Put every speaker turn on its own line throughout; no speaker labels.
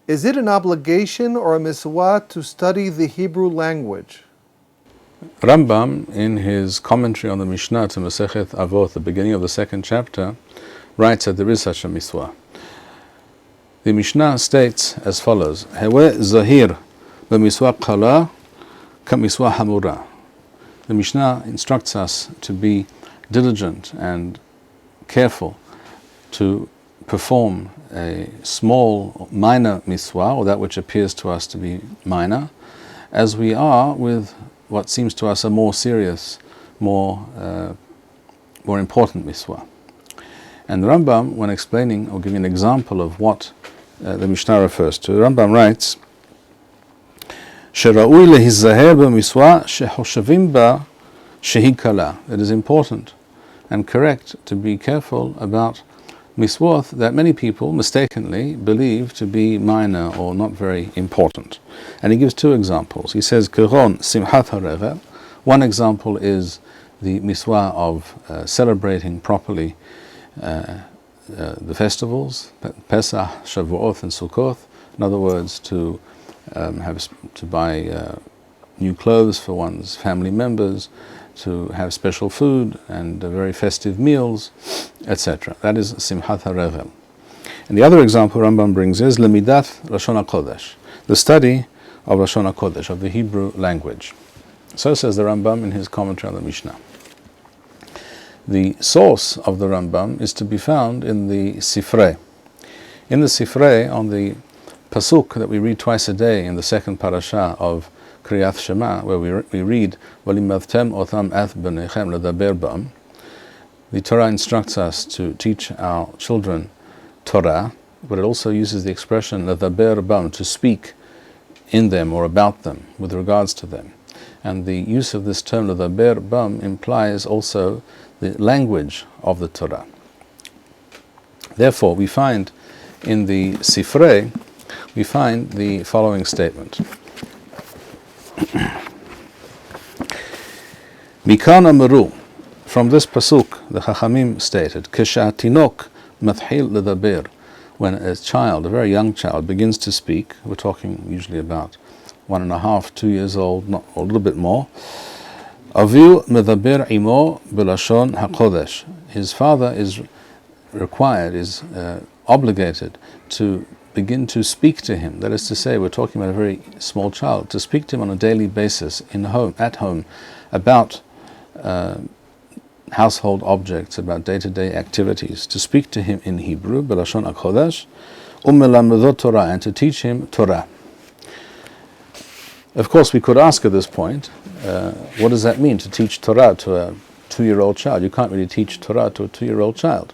Is it an obligation or a mitzvah to study the Hebrew language?
Rambam, in his commentary on the Mishnah to Masechet Avot, the beginning of the second chapter, writes that there is such a mitzvah. The Mishnah states as follows: Hewe zahir b'miswa kala k'miswa hamura. The Mishnah instructs us to be diligent and careful to perform a small, minor mitzvah, or that which appears to us to be minor, as we are with what seems to us a more serious, more important mitzvah. And the Rambam, when explaining or giving an example of what the Mishnah refers to, the Rambam writes, "Shera'ui lehizaher b'miswa shehoshavim ba shehi kala." It is important and correct to be careful about miswath that many people mistakenly believe to be minor or not very important. And he gives two examples. He says, "Keron simchat harevel." One example is the miswah of celebrating properly the festivals, Pesach, Shavuot, and Sukkot. In other words, to buy new clothes for one's family members, to have special food and very festive meals, etc. That is Simchat HaRevel. And the other example Rambam brings is Lemidat Lashon HaKodesh, the study of Lashon HaKodesh, of the Hebrew language. So says the Rambam in his commentary on the Mishnah. The source of the Rambam is to be found in the Sifrei. In the Sifrei, on the pasuk that we read twice a day in the second parasha of Kriyat Shema, where we read, "V'limadtem otam eth b'nechem ledaber b'am," the Torah instructs us to teach our children Torah, but it also uses the expression ledaber b'am, to speak in them or about them, with regards to them. And the use of this term ledaber b'am implies also the language of the Torah. Therefore, we find in the Sifrei, we find the following statement. Mikan Amaru, from this pasuk, the Chachamim stated, Keshatinok mathil ledaber, when a child, a very young child, begins to speak, we're talking usually about 1.5, 2 years old, not a little bit more, Aviu medaber imo b'lashon hakodesh. His father is required, is obligated to begin to speak to him. That is to say, we're talking about a very small child, to speak to him on a daily basis, at home, about household objects, about day-to-day activities, to speak to him in Hebrew, b'lashon hakodesh, u'melamedot Torah, and to teach him Torah. Of course, we could ask at this point, what does that mean, to teach Torah to a 2-year-old child? You can't really teach Torah to a 2-year-old child.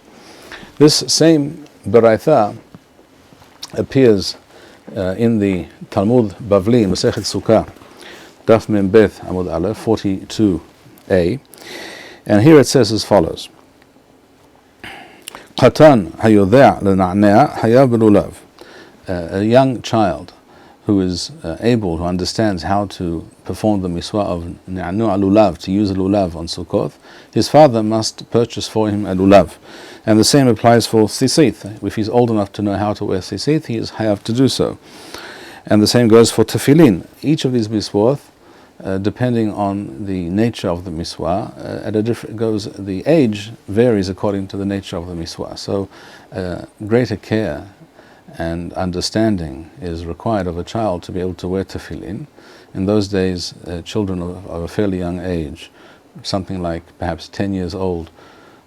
This same Baraitha appears in the Talmud Bavli, Masechet Sukkah, Daf Mem Bet Amud Aleph 42a, and here it says as follows: Qatan hayodeh lena'nea hayav b'lulav. A young child who is able, who understands how to perform the mitzvah of ni'anu al-lulav, to use a lulav on Sukkot, his father must purchase for him a lulav. And the same applies for tzitzit. If he's old enough to know how to wear tzitzit, he is hayav to do so. And the same goes for tefillin. Each of these mitzvot, depending on the nature of the mitzvah, the age varies according to the nature of the mitzvah. So greater care and understanding is required of a child to be able to wear tefillin. In those days, children of a fairly young age, something like perhaps 10 years old,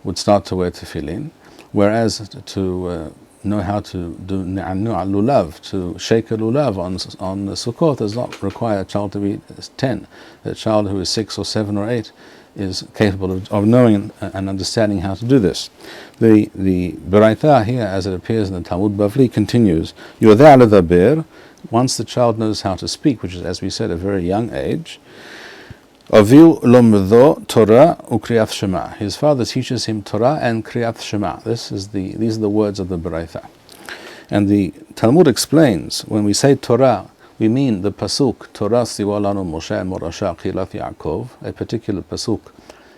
would start to wear tefillin, whereas to know how to do ni'anu al-lulav, to shake a lulav on the Sukkot, does not require a child to be 10. A child who is 6 or 7 or 8 is capable of knowing and understanding how to do this. The Baraitha here, as it appears in the Talmud Bavli, continues, Yodeh ledaber, once the child knows how to speak, which is, as we said, a very young age, Aviu lomdo Torah u'kriyat Shema. His father teaches him Torah and Kriyat Shema. These are the words of the Baraitha. And the Talmud explains, when we say Torah, we mean the pasuk, Torah siwa lanu Moshe morasha chilat Yaakov, a particular pasuk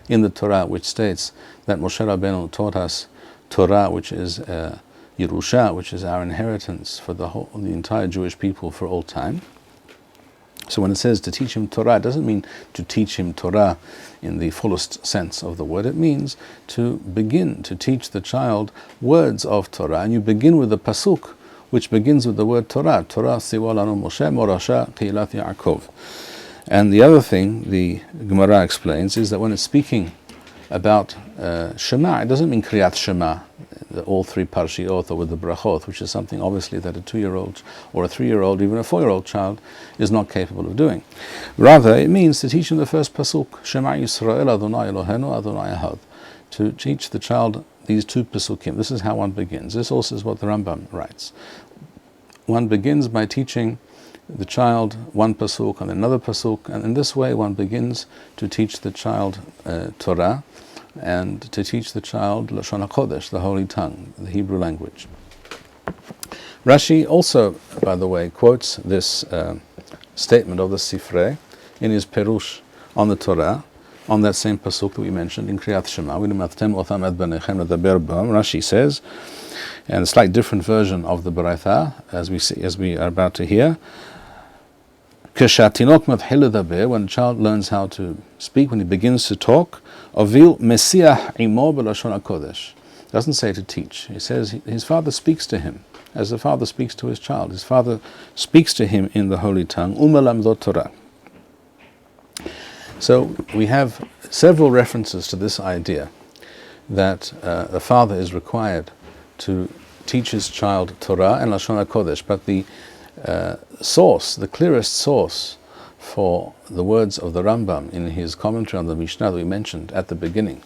in the Torah which states that Moshe Rabbeinu taught us Torah, which is a Yerusha, which is our inheritance for the entire Jewish people for all time. So when it says to teach him Torah, it doesn't mean to teach him Torah in the fullest sense of the word. It means to begin to teach the child words of Torah. And you begin with the pasuk, which begins with the word Torah. Torah siwa lanu Moshe morasha keilat Yaakov. And the other thing the Gemara explains is that when it's speaking about Shema, it doesn't mean Kriyat Shema, all three parshiot, or with the brachot, which is something obviously that a 2-year-old or a 3-year-old, even a 4-year-old child is not capable of doing. Rather, it means to teach him the first pasuk, Shema Yisrael Adonai Eloheinu Adonai Echad, to teach the child these two pasukim. This is how one begins. This also is what the Rambam writes. One begins by teaching the child one pasuk and another pasuk, and in this way one begins to teach the child Torah, and to teach the child Lashon HaKodesh, the Holy Tongue, the Hebrew language. Rashi also, by the way, quotes this statement of the Sifrei in his Perush on the Torah, on that same pasuk that we mentioned in Kriyat Shema. Rashi says, and a slight different version of the Baraitha, as we are about to hear, when a child learns how to speak, when he begins to talk, Avil Mesiach imo b'lashon HaKodesh. Doesn't say to teach. He says his father speaks to him, as the father speaks to his child. His father speaks to him in the Holy Tongue. Umalamdot Torah. So we have several references to this idea that the father is required to teach his child Torah and Lashon HaKodesh, but the source, the clearest source for the words of the Rambam in his commentary on the Mishnah that we mentioned at the beginning,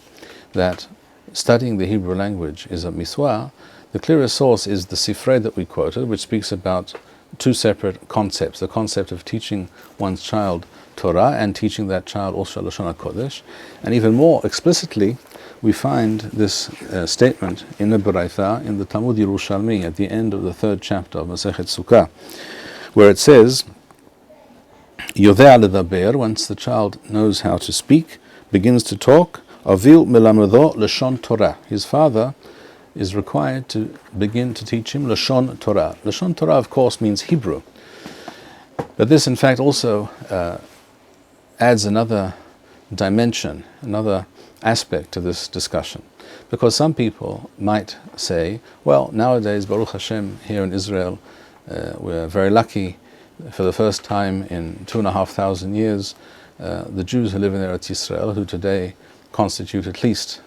that studying the Hebrew language is a mitzvah, the clearest source is the Sifrei that we quoted, which speaks about two separate concepts: the concept of teaching one's child Torah and teaching that child also Lashon HaKodesh. And even more explicitly, we find this statement in the Baraitha, in the Talmud Yerushalmi, at the end of the 3rd chapter of Masechet Sukkah, where it says, Yodea ledaber, once the child knows how to speak, begins to talk, Avil melamedo Lashon Torah. His father is required to begin to teach him Lashon Torah. Lashon Torah, of course, means Hebrew. But this, in fact, also adds another dimension, another aspect to this discussion. Because some people might say, well, nowadays, Baruch Hashem, here in Israel, we're very lucky. For the first time in 2,500 years, the Jews who live in Eretz Yisrael, who today constitute at least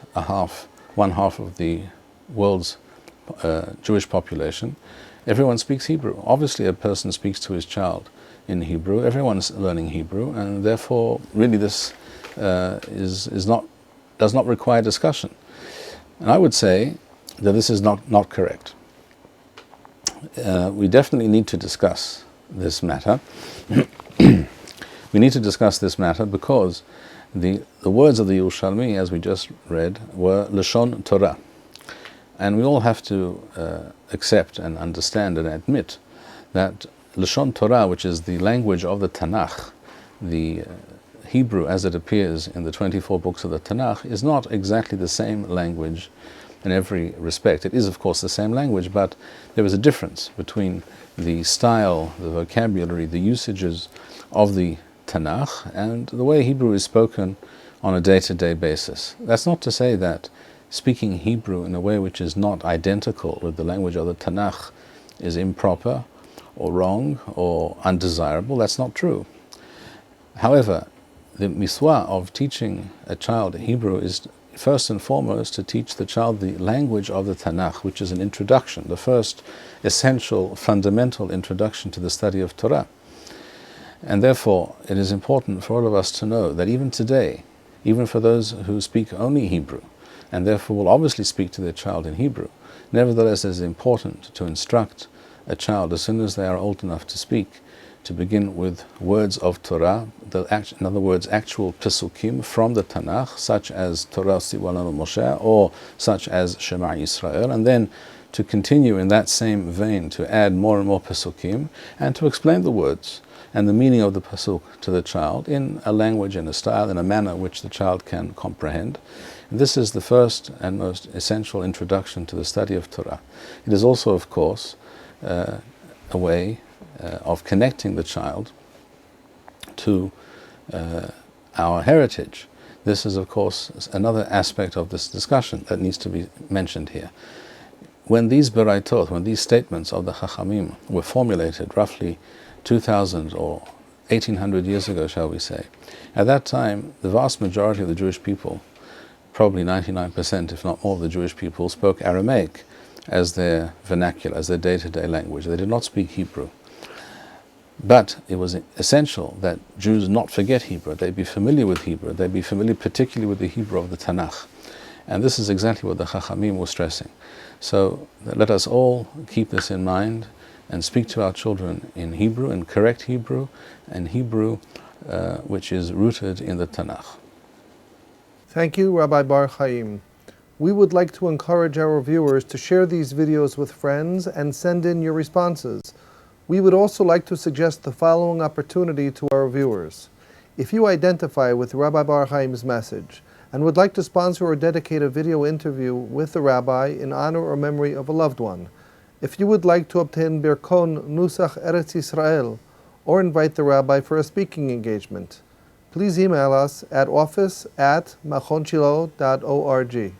one half of the world's Jewish population, everyone speaks Hebrew. Obviously, a person speaks to his child in Hebrew. Everyone's learning Hebrew, and therefore, really, this does not require discussion. And I would say that this is not correct. We definitely need to discuss this matter. We need to discuss this matter because the words of the Yerushalmi, as we just read, were Lashon Torah. And we all have to accept and understand and admit that Lashon Torah, which is the language of the Tanakh, the Hebrew as it appears in the 24 books of the Tanakh, is not exactly the same language in every respect. It is, of course, the same language, but there is a difference between the style, the vocabulary, the usages of the Tanakh and the way Hebrew is spoken on a day-to-day basis. That's not to say that speaking Hebrew in a way which is not identical with the language of the Tanakh is improper or wrong or undesirable. That's not true. However, the mitzvah of teaching a child Hebrew is first and foremost to teach the child the language of the Tanakh, which is an introduction, the first essential, fundamental introduction to the study of Torah. And therefore, it is important for all of us to know that even today, even for those who speak only Hebrew, and therefore will obviously speak to their child in Hebrew, nevertheless it is important to instruct a child as soon as they are old enough to speak, to begin with words of Torah, in other words, actual pesukim from the Tanakh, such as Torah siwa lanu Moshe, or such as Shema Yisrael, and then to continue in that same vein to add more and more pesukim, and to explain the words, and the meaning of the pasuk to the child in a language, in a style, in a manner which the child can comprehend. And this is the first and most essential introduction to the study of Torah. It is also, of course, a way of connecting the child to our heritage. This is, of course, another aspect of this discussion that needs to be mentioned here. When these beraitot, when these statements of the Chachamim were formulated roughly 2,000 or 1,800 years ago, shall we say, at that time, the vast majority of the Jewish people, probably 99%, if not more, of the Jewish people spoke Aramaic as their vernacular, as their day-to-day language. They did not speak Hebrew. But it was essential that Jews not forget Hebrew. They'd be familiar with Hebrew. They'd be familiar particularly with the Hebrew of the Tanakh. And this is exactly what the Chachamim were stressing. So let us all keep this in mind and speak to our children in Hebrew, in correct Hebrew, and Hebrew which is rooted in the Tanakh.
Thank you, Rabbi Bar-Hayim. We would like to encourage our viewers to share these videos with friends and send in your responses. We would also like to suggest the following opportunity to our viewers. If you identify with Rabbi Bar-Hayim's message and would like to sponsor or dedicate a video interview with the rabbi in honor or memory of a loved one, if you would like to obtain Birkon Nusach Eretz Yisrael or invite the rabbi for a speaking engagement, please email us at office@machonshilo.org.